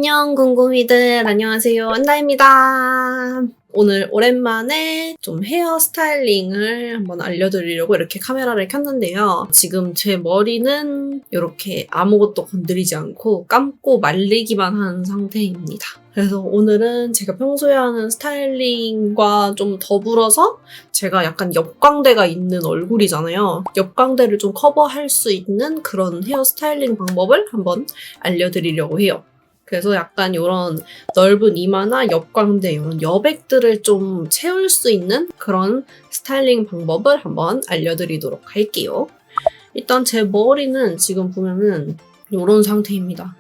안녕 궁금이들, 안녕하세요, 안나입니다. 오늘 오랜만에 좀 헤어 스타일링을 한번 알려드리려고 이렇게 카메라를 켰는데요. 지금 제 머리는 이렇게 아무것도 건드리지 않고 감고 말리기만 한 상태입니다. 그래서 오늘은 제가 평소에 하는 스타일링과 좀 더불어서 제가 약간 옆광대가 있는 얼굴이잖아요. 옆광대를 좀 커버할 수 있는 그런 헤어 스타일링 방법을 한번 알려드리려고 해요. 그래서 약간 이런 넓은 이마나 옆광대 이런 여백들을 좀 채울 수 있는 그런 스타일링 방법을 한번 알려드리도록 할게요. 일단 제 머리는 지금 보면은 이런 상태입니다.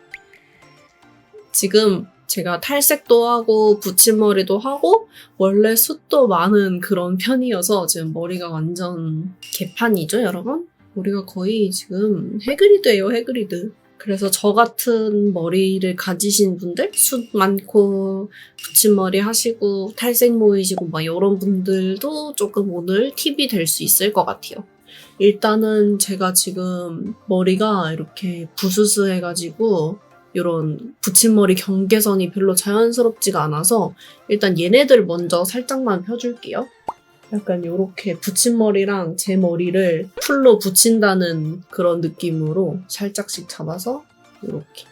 지금 제가 탈색도 하고 붙임머리도 하고 원래 숱도 많은 그런 편이어서 지금 머리가 완전 개판이죠, 여러분? 머리가 거의 지금 해그리드예요, 해그리드. 그래서 저 같은 머리를 가지신 분들, 숱 많고 붙임머리 하시고 탈색 모이시고 막 이런 분들도 조금 오늘 팁이 될 수 있을 것 같아요. 일단은 제가 지금 머리가 이렇게 부스스해가지고 이런 붙임머리 경계선이 별로 자연스럽지가 않아서 일단 얘네들 먼저 살짝만 펴줄게요. 약간 이렇게 붙임머리랑 제 머리를 풀로 붙인다는 그런 느낌으로 살짝씩 잡아서 이렇게.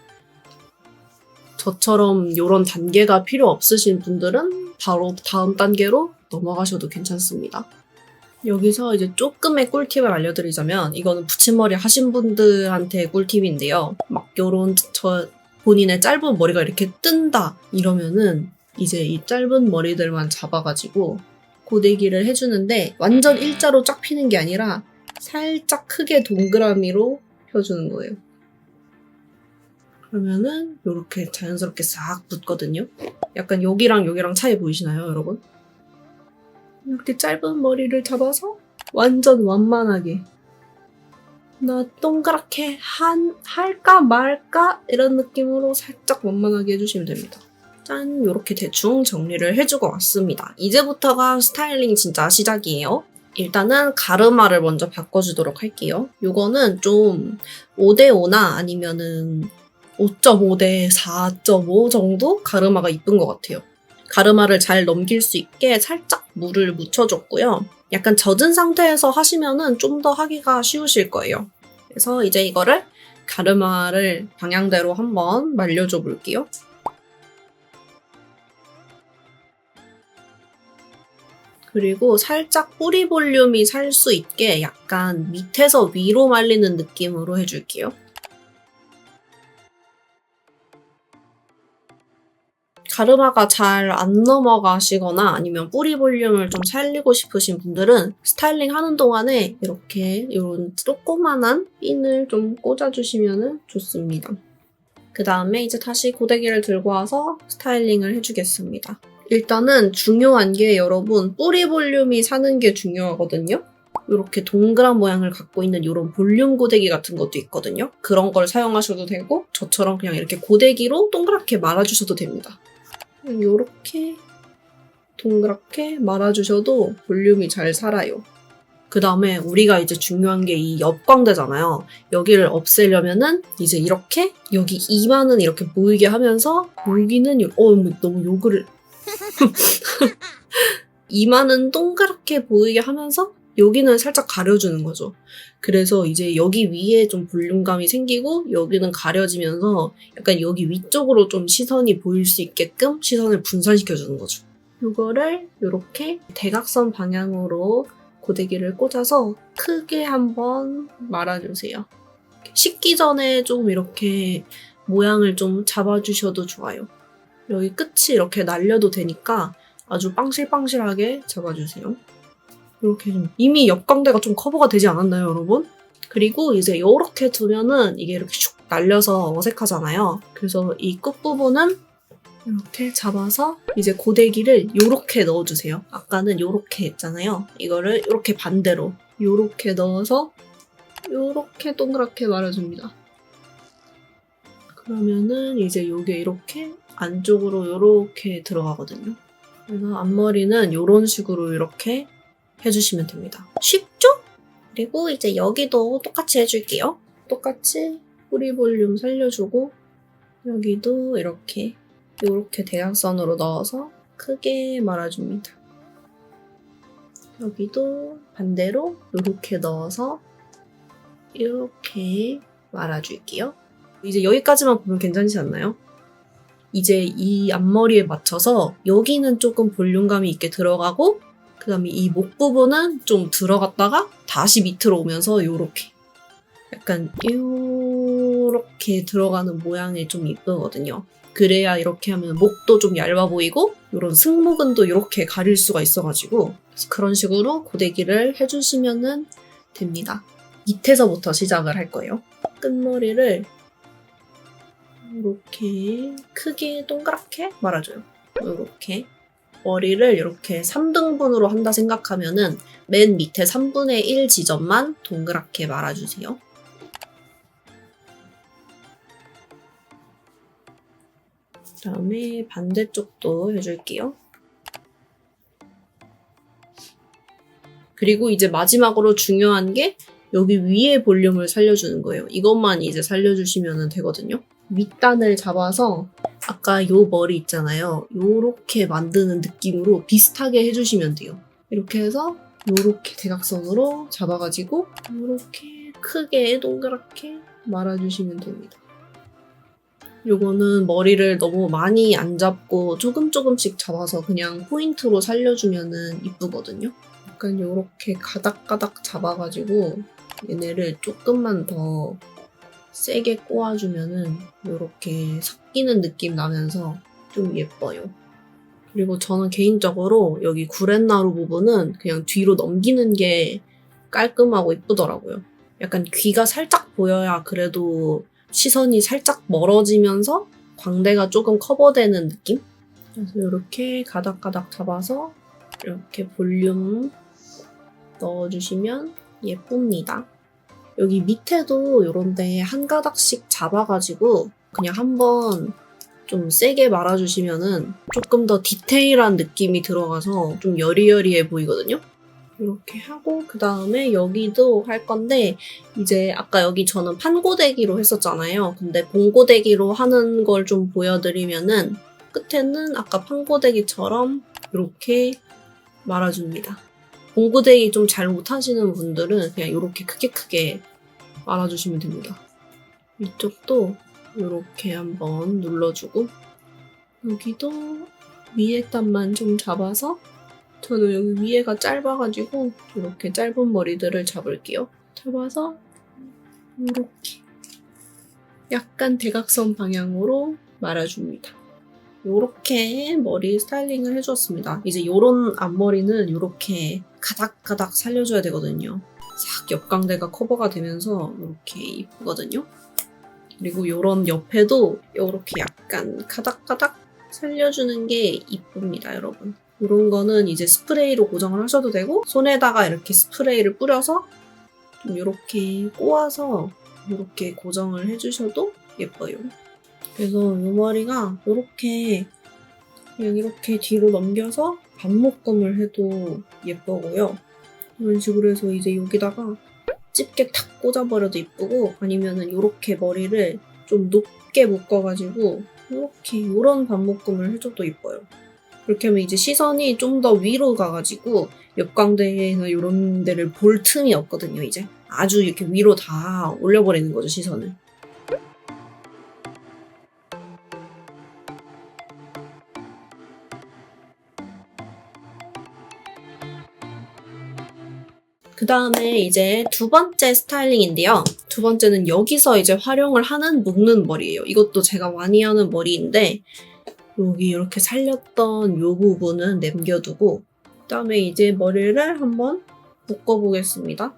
저처럼 이런 단계가 필요 없으신 분들은 바로 다음 단계로 넘어가셔도 괜찮습니다. 여기서 이제 조금의 꿀팁을 알려드리자면 이거는 붙임머리 하신 분들한테 꿀팁인데요. 막 요런 본인의 짧은 머리가 이렇게 뜬다 이러면은 이제 이 짧은 머리들만 잡아가지고 고데기를 해주는데 완전 일자로 쫙 피는 게 아니라 살짝 크게 동그라미로 펴주는 거예요. 그러면은 이렇게 자연스럽게 싹 붙거든요. 약간 여기랑 차이 보이시나요, 여러분? 이렇게 짧은 머리를 잡아서 완전 완만하게 나 동그랗게 할까 말까 이런 느낌으로 살짝 완만하게 해주시면 됩니다. 짠, 이렇게 대충 정리를 해주고 왔습니다. 이제부터가 스타일링 진짜 시작이에요. 일단은 가르마를 먼저 바꿔주도록 할게요. 이거는 좀 5대5나 아니면은 5.5대 4.5 정도 가르마가 이쁜 것 같아요. 가르마를 잘 넘길 수 있게 살짝 물을 묻혀줬고요. 약간 젖은 상태에서 하시면은 좀 더 하기가 쉬우실 거예요. 그래서 이제 이거를 가르마를 방향대로 한번 말려줘 볼게요. 그리고 살짝 뿌리 볼륨이 살 수 있게 약간 밑에서 위로 말리는 느낌으로 해줄게요. 가르마가 잘 안 넘어가시거나 아니면 뿌리 볼륨을 좀 살리고 싶으신 분들은 스타일링 하는 동안에 이렇게 이런 조그만한 핀을 좀 꽂아주시면 좋습니다. 그 다음에 이제 다시 고데기를 들고 와서 스타일링을 해주겠습니다. 일단은 중요한 게 여러분 뿌리 볼륨이 사는 게 중요하거든요. 이렇게 동그란 모양을 갖고 있는 이런 볼륨 고데기 같은 것도 있거든요. 그런 걸 사용하셔도 되고 저처럼 그냥 이렇게 고데기로 동그랗게 말아주셔도 됩니다. 이렇게 동그랗게 말아주셔도 볼륨이 잘 살아요. 그 다음에 우리가 이제 중요한 게 이 옆광대잖아요. 여기를 없애려면은 이제 이렇게 여기 이마는 이렇게 보이게 하면서 여기는 너무 욕을 이마는 동그랗게 보이게 하면서 여기는 살짝 가려주는 거죠. 그래서 이제 여기 위에 좀 볼륨감이 생기고 여기는 가려지면서 약간 여기 위쪽으로 좀 시선이 보일 수 있게끔 시선을 분산시켜주는 거죠. 이거를 이렇게 대각선 방향으로 고데기를 꽂아서 크게 한번 말아주세요. 식기 전에 좀 이렇게 모양을 좀 잡아주셔도 좋아요. 여기 끝이 이렇게 날려도 되니까 아주 빵실빵실하게 잡아주세요. 이렇게 좀 이미 옆광대가 좀 커버가 되지 않았나요, 여러분? 그리고 이제 이렇게 두면은 이게 이렇게 슉 날려서 어색하잖아요. 그래서 이 끝부분은 이렇게 잡아서 이제 고데기를 이렇게 넣어주세요. 아까는 이렇게 했잖아요. 이거를 이렇게 반대로 이렇게 넣어서 이렇게 동그랗게 말아줍니다. 그러면은 이제 이게 이렇게 안쪽으로 이렇게 들어가거든요. 그래서 앞머리는 이런 식으로 이렇게 해주시면 됩니다. 쉽죠? 그리고 이제 여기도 똑같이 해줄게요. 똑같이 뿌리 볼륨 살려주고 여기도 이렇게 대각선으로 넣어서 크게 말아줍니다. 여기도 반대로 이렇게 넣어서 이렇게 말아줄게요. 이제 여기까지만 보면 괜찮지 않나요? 이제 이 앞머리에 맞춰서 여기는 조금 볼륨감이 있게 들어가고 그 다음에 이 목 부분은 좀 들어갔다가 다시 밑으로 오면서 요렇게 약간 요렇게 들어가는 모양이 좀 이쁘거든요. 그래야 이렇게 하면 목도 좀 얇아 보이고 이런 승모근도 이렇게 가릴 수가 있어가지고 그런 식으로 고데기를 해주시면 됩니다. 밑에서부터 시작을 할 거예요. 끝머리를 이렇게 크게 동그랗게 말아줘요. 이렇게 머리를 이렇게 3등분으로 한다 생각하면은 맨 밑에 3분의 1 지점만 동그랗게 말아주세요. 그 다음에 반대쪽도 해줄게요. 그리고 이제 마지막으로 중요한 게 여기 위에 볼륨을 살려주는 거예요. 이것만 이제 살려주시면 되거든요. 밑단을 잡아서 아까 요 머리 있잖아요. 요렇게 만드는 느낌으로 비슷하게 해주시면 돼요. 이렇게 해서 요렇게 대각선으로 잡아가지고 요렇게 크게 동그랗게 말아주시면 됩니다. 요거는 머리를 너무 많이 안 잡고 조금씩 잡아서 그냥 포인트로 살려주면 이쁘거든요. 약간 요렇게 가닥가닥 잡아가지고 얘네를 조금만 더 세게 꼬아주면은 요렇게 섞이는 느낌 나면서 좀 예뻐요. 그리고 저는 개인적으로 여기 구렛나루 부분은 그냥 뒤로 넘기는 게 깔끔하고 예쁘더라고요. 약간 귀가 살짝 보여야 그래도 시선이 살짝 멀어지면서 광대가 조금 커버되는 느낌? 그래서 이렇게 가닥가닥 잡아서 이렇게 볼륨 넣어주시면 예쁩니다. 여기 밑에도 이런데 한 가닥씩 잡아가지고 그냥 한번 좀 세게 말아주시면은 조금 더 디테일한 느낌이 들어가서 좀 여리여리해 보이거든요. 이렇게 하고 그 다음에 여기도 할 건데 이제 아까 여기 저는 판고데기로 했었잖아요. 근데 봉고데기로 하는 걸 좀 보여드리면은 끝에는 아까 판고데기처럼 이렇게 말아줍니다. 봉고데기 좀 잘 못하시는 분들은 그냥 이렇게 크게 말아주시면 됩니다. 이쪽도 이렇게 한번 눌러주고 여기도 위에 단만 좀 잡아서 저는 여기 위에가 짧아가지고 이렇게 짧은 머리들을 잡을게요. 잡아서 이렇게 약간 대각선 방향으로 말아줍니다. 이렇게 머리 스타일링을 해주었습니다. 이제 이런 앞머리는 이렇게 가닥가닥 살려줘야 되거든요. 싹 옆광대가 커버가 되면서 이렇게 이쁘거든요. 그리고 이런 옆에도 이렇게 약간 가닥가닥 살려주는 게 이쁩니다, 여러분. 이런 거는 이제 스프레이로 고정을 하셔도 되고 손에다가 이렇게 스프레이를 뿌려서 좀 이렇게 꼬아서 이렇게 고정을 해주셔도 예뻐요. 그래서 이 머리가 이렇게 그냥 이렇게 뒤로 넘겨서 반묶음을 해도 예쁘고요. 이런 식으로 해서 이제 여기다가 집게 탁 꽂아버려도 예쁘고 아니면은 이렇게 머리를 좀 높게 묶어가지고 이렇게 이런 반묶음을 해줘도 예뻐요. 그렇게 하면 이제 시선이 좀 더 위로 가가지고 옆광대나 이런 데를 볼 틈이 없거든요, 이제. 아주 이렇게 위로 다 올려버리는 거죠, 시선을. 그 다음에 이제 두 번째 스타일링인데요. 두 번째는 여기서 이제 활용을 하는 묶는 머리예요. 이것도 제가 많이 하는 머리인데 여기 이렇게 살렸던 이 부분은 남겨두고 그다음에 이제 머리를 한번 묶어보겠습니다.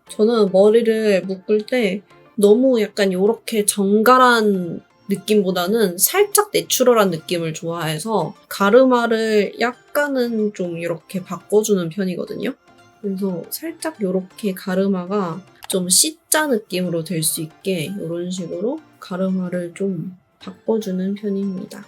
저는 머리를 묶을 때 너무 약간 이렇게 정갈한 느낌보다는 살짝 내추럴한 느낌을 좋아해서 가르마를 약간은 좀 이렇게 바꿔주는 편이거든요. 그래서 살짝 이렇게 가르마가 좀 C자 느낌으로 될 수 있게 이런 식으로 가르마를 좀 바꿔주는 편입니다.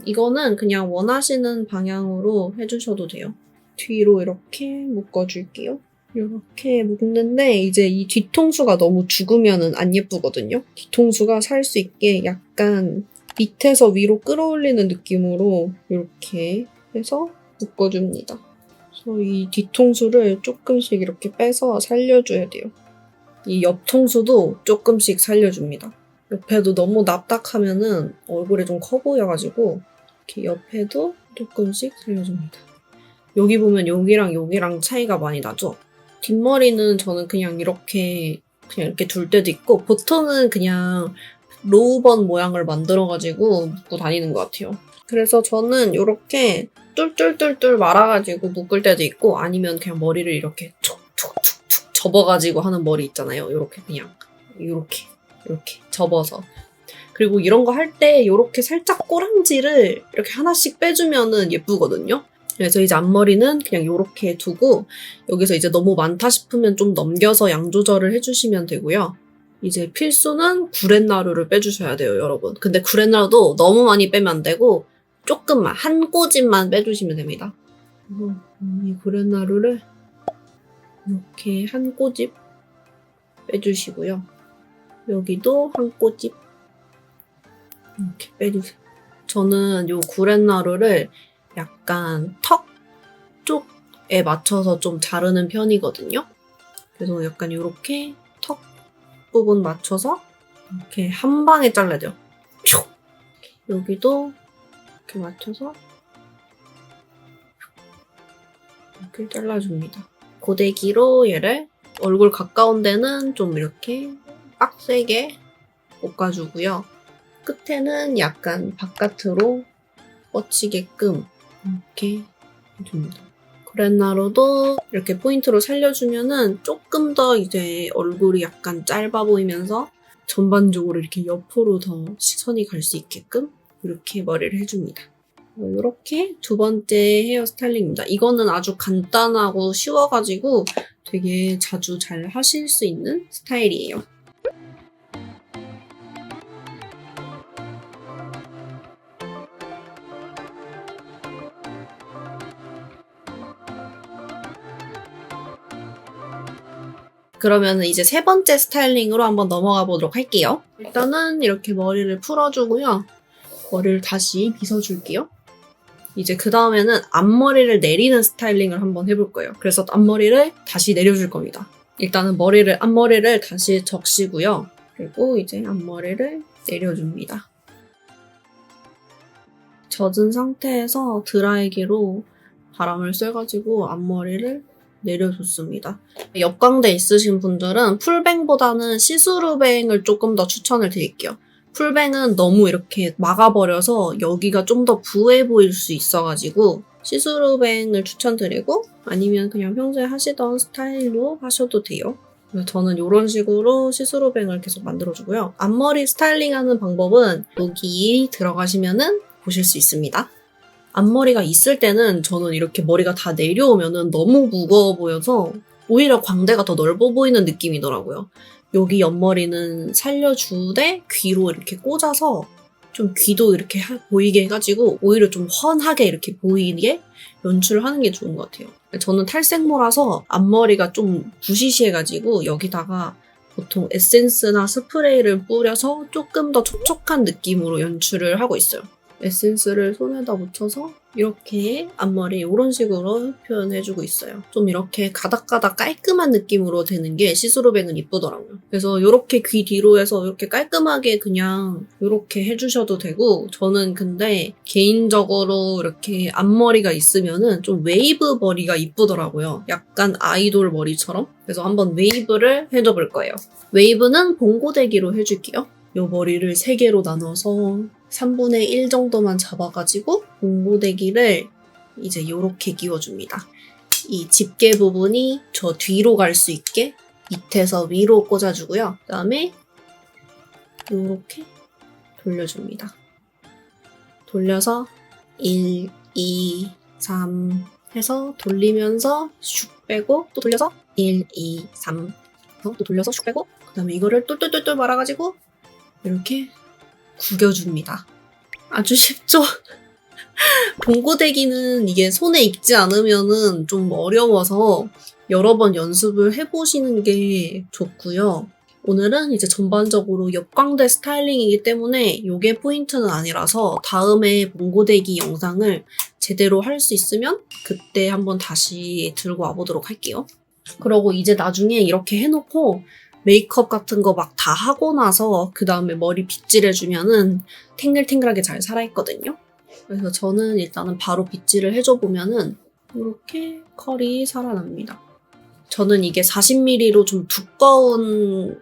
이거는 그냥 원하시는 방향으로 해주셔도 돼요. 뒤로 이렇게 묶어줄게요. 이렇게 묶는데 이제 이 뒤통수가 너무 죽으면 안 예쁘거든요. 뒤통수가 살 수 있게 약간 밑에서 위로 끌어올리는 느낌으로 이렇게 해서 묶어줍니다. 그래서 이 뒤통수를 조금씩 이렇게 빼서 살려줘야 돼요. 이 옆통수도 조금씩 살려줍니다. 옆에도 너무 납작하면은 얼굴이 좀 커 보여가지고 이렇게 옆에도 조금씩 살려줍니다. 여기 보면 여기랑 차이가 많이 나죠? 뒷머리는 저는 그냥 이렇게 둘 때도 있고 보통은 그냥 로우번 모양을 만들어가지고 묶고 다니는 것 같아요. 그래서 저는 이렇게 뚫뚫뚫뚫 말아가지고 묶을 때도 있고 아니면 그냥 머리를 이렇게 툭툭툭툭 접어가지고 하는 머리 있잖아요. 이렇게 그냥 이렇게 접어서. 그리고 이런 거 할 때 이렇게 살짝 꼬랑지를 이렇게 하나씩 빼주면은 예쁘거든요. 그래서 이제 앞머리는 그냥 이렇게 두고 여기서 이제 너무 많다 싶으면 좀 넘겨서 양 조절을 해주시면 되고요. 이제 필수는 구렛나루를 빼주셔야 돼요, 여러분. 근데 구렛나루도 너무 많이 빼면 안 되고 조금만, 한 꼬집만 빼주시면 됩니다. 이 구렛나루를 이렇게 한 꼬집 빼주시고요. 여기도 한 꼬집 이렇게 빼주세요. 저는 이 구렛나루를 약간 턱 쪽에 맞춰서 좀 자르는 편이거든요. 그래서 약간 이렇게 턱 부분 맞춰서 이렇게 한 방에 잘라야 돼요. 여기도 이렇게 맞춰서 이렇게 잘라줍니다. 고데기로 얘를 얼굴 가까운 데는 좀 이렇게 빡세게 볶아주고요. 끝에는 약간 바깥으로 뻗치게끔 이렇게 해줍니다. 구렛나루도 이렇게 포인트로 살려주면은 조금 더 이제 얼굴이 약간 짧아 보이면서 전반적으로 이렇게 옆으로 더 시선이 갈 수 있게끔 이렇게 머리를 해줍니다. 이렇게 두 번째 헤어 스타일링입니다. 이거는 아주 간단하고 쉬워가지고 되게 자주 잘 하실 수 있는 스타일이에요. 그러면 이제 세 번째 스타일링으로 한번 넘어가 보도록 할게요. 일단은 이렇게 머리를 풀어주고요. 머리를 다시 빗어줄게요. 이제 그 다음에는 앞머리를 내리는 스타일링을 한번 해볼 거예요. 그래서 앞머리를 다시 내려줄 겁니다. 일단은 앞머리를 다시 적시고요. 그리고 이제 앞머리를 내려줍니다. 젖은 상태에서 드라이기로 바람을 쐬가지고 앞머리를 내려줬습니다. 역광대 있으신 분들은 풀뱅보다는 시스루뱅을 조금 더 추천을 드릴게요. 풀뱅은 너무 이렇게 막아버려서 여기가 좀 더 부해 보일 수 있어가지고 시스루뱅을 추천드리고 아니면 그냥 평소에 하시던 스타일로 하셔도 돼요. 저는 이런 식으로 시스루뱅을 계속 만들어주고요. 앞머리 스타일링하는 방법은 여기 들어가시면은 보실 수 있습니다. 앞머리가 있을 때는 저는 이렇게 머리가 다 내려오면은 너무 무거워 보여서 오히려 광대가 더 넓어 보이는 느낌이더라고요. 여기 옆머리는 살려주되 귀로 이렇게 꽂아서 좀 귀도 이렇게 보이게 해가지고 오히려 좀 훤하게 이렇게 보이게 연출을 하는 게 좋은 것 같아요. 저는 탈색모라서 앞머리가 좀 부시시해가지고 여기다가 보통 에센스나 스프레이를 뿌려서 조금 더 촉촉한 느낌으로 연출을 하고 있어요. 에센스를 손에다 묻혀서 이렇게 앞머리 이런 식으로 표현해주고 있어요. 좀 이렇게 가닥가닥 깔끔한 느낌으로 되는 게 시스루뱅은 이쁘더라고요. 그래서 이렇게 귀 뒤로 해서 이렇게 깔끔하게 그냥 이렇게 해주셔도 되고 저는 근데 개인적으로 이렇게 앞머리가 있으면은 좀 웨이브 머리가 이쁘더라고요. 약간 아이돌 머리처럼. 그래서 한번 웨이브를 해줘볼 거예요. 웨이브는 봉고데기로 해줄게요. 이 머리를 3개로 나눠서 3분의 1 정도만 잡아가지고 봉고데기를 이제 이렇게 끼워줍니다. 이 집게 부분이 저 뒤로 갈 수 있게 밑에서 위로 꽂아주고요. 그 다음에 이렇게 돌려줍니다. 돌려서 1, 2, 3 해서 돌리면서 슉 빼고 또 돌려서 1, 2, 3 해서 또 돌려서 슉 빼고 그 다음에 이거를 똘똘똘똘 말아가지고 이렇게 구겨줍니다. 아주 쉽죠? 봉고데기는 이게 손에 익지 않으면은 좀 어려워서 여러 번 연습을 해보시는 게 좋고요. 오늘은 이제 전반적으로 역광대 스타일링이기 때문에 이게 포인트는 아니라서 다음에 몽고데기 영상을 제대로 할 수 있으면 그때 한번 다시 들고 와보도록 할게요. 그러고 이제 나중에 이렇게 해놓고 메이크업 같은 거 막 다 하고 나서 그 다음에 머리 빗질해주면은 탱글탱글하게 잘 살아있거든요. 그래서 저는 일단은 바로 빗질을 해줘보면은 이렇게 컬이 살아납니다. 저는 이게 40mm로 좀 두꺼운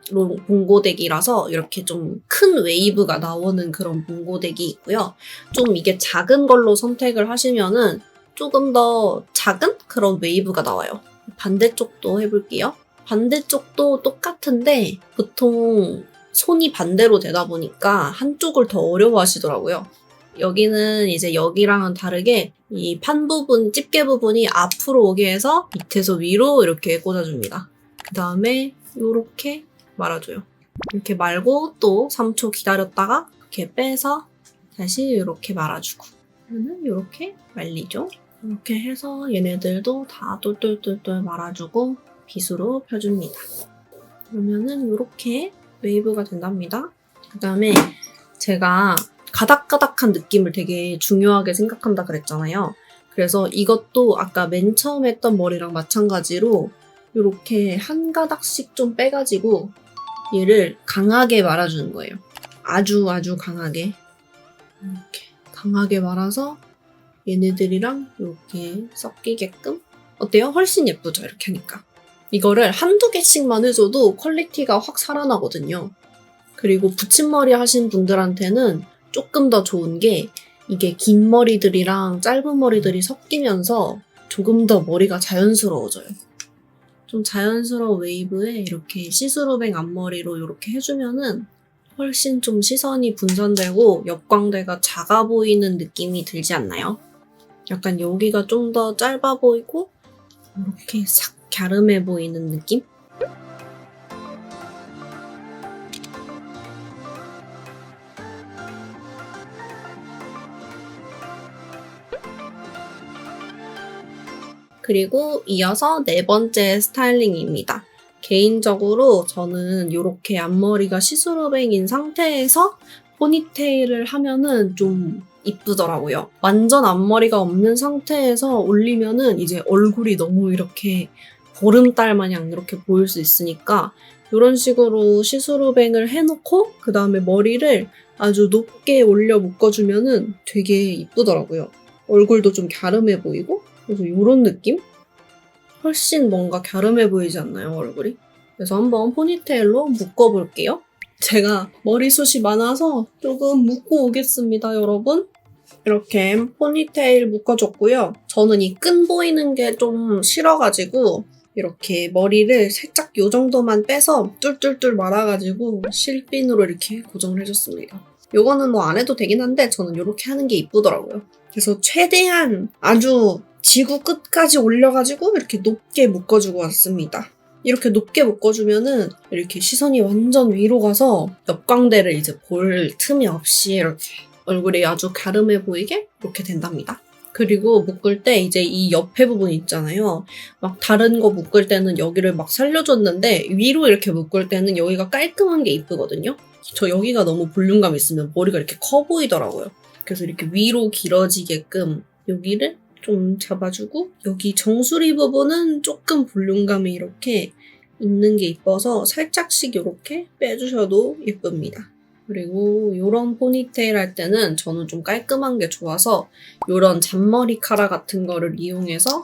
몽고데기라서 이렇게 좀 큰 웨이브가 나오는 그런 몽고데기 있고요. 좀 이게 작은 걸로 선택을 하시면은 조금 더 작은 그런 웨이브가 나와요. 반대쪽도 해볼게요. 반대쪽도 똑같은데 보통 손이 반대로 되다 보니까 한쪽을 더 어려워하시더라고요. 여기는 이제 여기랑은 다르게 이 판 부분, 집게 부분이 앞으로 오게 해서 밑에서 위로 이렇게 꽂아줍니다. 그 다음에 이렇게 말아줘요. 이렇게 말고 또 3초 기다렸다가 이렇게 빼서 다시 이렇게 말아주고 그러면 이렇게 말리죠. 이렇게 해서 얘네들도 다 똘똘똘똘 말아주고 빗으로 펴줍니다. 그러면은 이렇게 웨이브가 된답니다. 그 다음에 제가 가닥가닥한 느낌을 되게 중요하게 생각한다 그랬잖아요. 그래서 이것도 아까 맨 처음 했던 머리랑 마찬가지로 이렇게 한 가닥씩 좀 빼가지고 얘를 강하게 말아주는 거예요. 아주 강하게. 이렇게 강하게 말아서 얘네들이랑 이렇게 섞이게끔. 어때요? 훨씬 예쁘죠? 이렇게 하니까. 이거를 한두 개씩만 해줘도 퀄리티가 확 살아나거든요. 그리고 붙임머리 하신 분들한테는 조금 더 좋은 게 이게 긴 머리들이랑 짧은 머리들이 섞이면서 조금 더 머리가 자연스러워져요. 좀 자연스러운 웨이브에 이렇게 시스루뱅 앞머리로 이렇게 해주면은 훨씬 좀 시선이 분산되고 역광대가 작아 보이는 느낌이 들지 않나요? 약간 여기가 좀 더 짧아 보이고 이렇게 싹 갸름해 보이는 느낌? 그리고 이어서 네 번째 스타일링입니다. 개인적으로 저는 이렇게 앞머리가 시스루뱅인 상태에서 포니테일을 하면은 좀 이쁘더라고요. 완전 앞머리가 없는 상태에서 올리면은 이제 얼굴이 너무 이렇게 보름달 마냥 이렇게 보일 수 있으니까 이런 식으로 시스루뱅을 해놓고 그 다음에 머리를 아주 높게 올려 묶어주면은 되게 이쁘더라고요. 얼굴도 좀 갸름해 보이고 그래서 이런 느낌? 훨씬 뭔가 갸름해 보이지 않나요, 얼굴이? 그래서 한번 포니테일로 묶어볼게요. 제가 머리숱이 많아서 조금 묶고 오겠습니다, 여러분. 이렇게 포니테일 묶어줬고요. 저는 이 끈 보이는 게 좀 싫어가지고 이렇게 머리를 살짝 이 정도만 빼서 뚫뚫뚫 말아가지고 실핀으로 이렇게 고정을 해줬습니다. 요거는 뭐 안 해도 되긴 한데 저는 이렇게 하는 게 이쁘더라고요. 그래서 최대한 아주 지구 끝까지 올려가지고 이렇게 높게 묶어주고 왔습니다. 이렇게 높게 묶어주면은 이렇게 시선이 완전 위로 가서 역광대를 이제 볼 틈이 없이 이렇게 얼굴이 아주 갸름해 보이게 이렇게 된답니다. 그리고 묶을 때 이제 이 옆에 부분 있잖아요. 막 다른 거 묶을 때는 여기를 막 살려줬는데 위로 이렇게 묶을 때는 여기가 깔끔한 게 이쁘거든요. 저 여기가 너무 볼륨감 있으면 머리가 이렇게 커 보이더라고요. 그래서 이렇게 위로 길어지게끔 여기를 좀 잡아주고 여기 정수리 부분은 조금 볼륨감이 이렇게 있는 게 이뻐서 살짝씩 이렇게 빼주셔도 예쁩니다. 그리고 이런 포니테일 할 때는 저는 좀 깔끔한 게 좋아서 이런 잔머리 카라 같은 거를 이용해서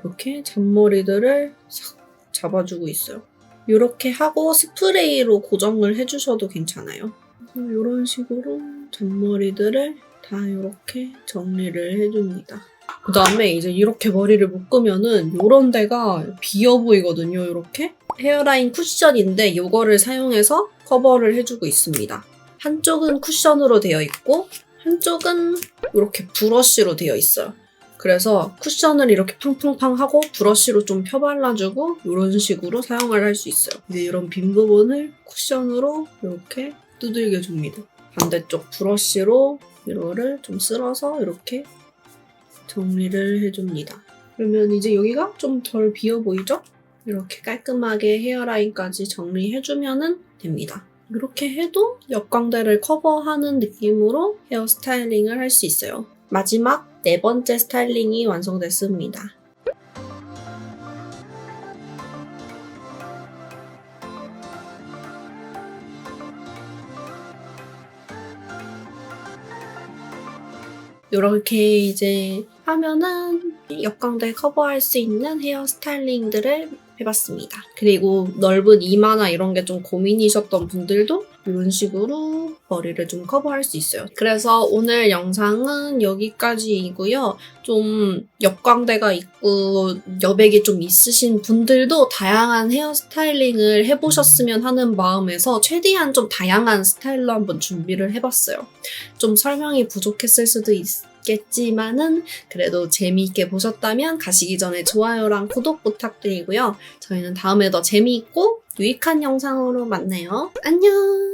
이렇게 잔머리들을 싹 잡아주고 있어요. 이렇게 하고 스프레이로 고정을 해주셔도 괜찮아요. 이런 식으로 잔머리들을 다 이렇게 정리를 해줍니다. 그 다음에 이제 이렇게 머리를 묶으면은 요런 데가 비어 보이거든요, 이렇게. 헤어라인 쿠션인데 이거를 사용해서 커버를 해주고 있습니다. 한쪽은 쿠션으로 되어 있고 한쪽은 이렇게 브러쉬로 되어 있어요. 그래서 쿠션을 이렇게 팡팡팡 하고 브러쉬로 좀 펴발라주고 이런 식으로 사용을 할 수 있어요. 이제 이런 빈 부분을 쿠션으로 이렇게 두들겨 줍니다. 반대쪽 브러쉬로 이거를 좀 쓸어서 이렇게 정리를 해줍니다. 그러면 이제 여기가 좀 덜 비어 보이죠? 이렇게 깔끔하게 헤어라인까지 정리해주면은 됩니다. 이렇게 해도 역광대를 커버하는 느낌으로 헤어 스타일링을 할 수 있어요. 마지막 4번째 스타일링이 완성됐습니다. 이렇게 이제 하면은 역광대 커버할 수 있는 헤어 스타일링들을 해봤습니다. 그리고 넓은 이마나 이런 게 좀 고민이셨던 분들도 이런 식으로 머리를 좀 커버할 수 있어요. 그래서 오늘 영상은 여기까지이고요. 좀 역광대가 있고 여백이 좀 있으신 분들도 다양한 헤어 스타일링을 해보셨으면 하는 마음에서 최대한 좀 다양한 스타일로 한번 준비를 해봤어요. 좀 설명이 부족했을 수도 있겠지만은 그래도 재미있게 보셨다면 가시기 전에 좋아요랑 구독 부탁드리고요. 저희는 다음에 더 재미있고 유익한 영상으로 만나요. 안녕!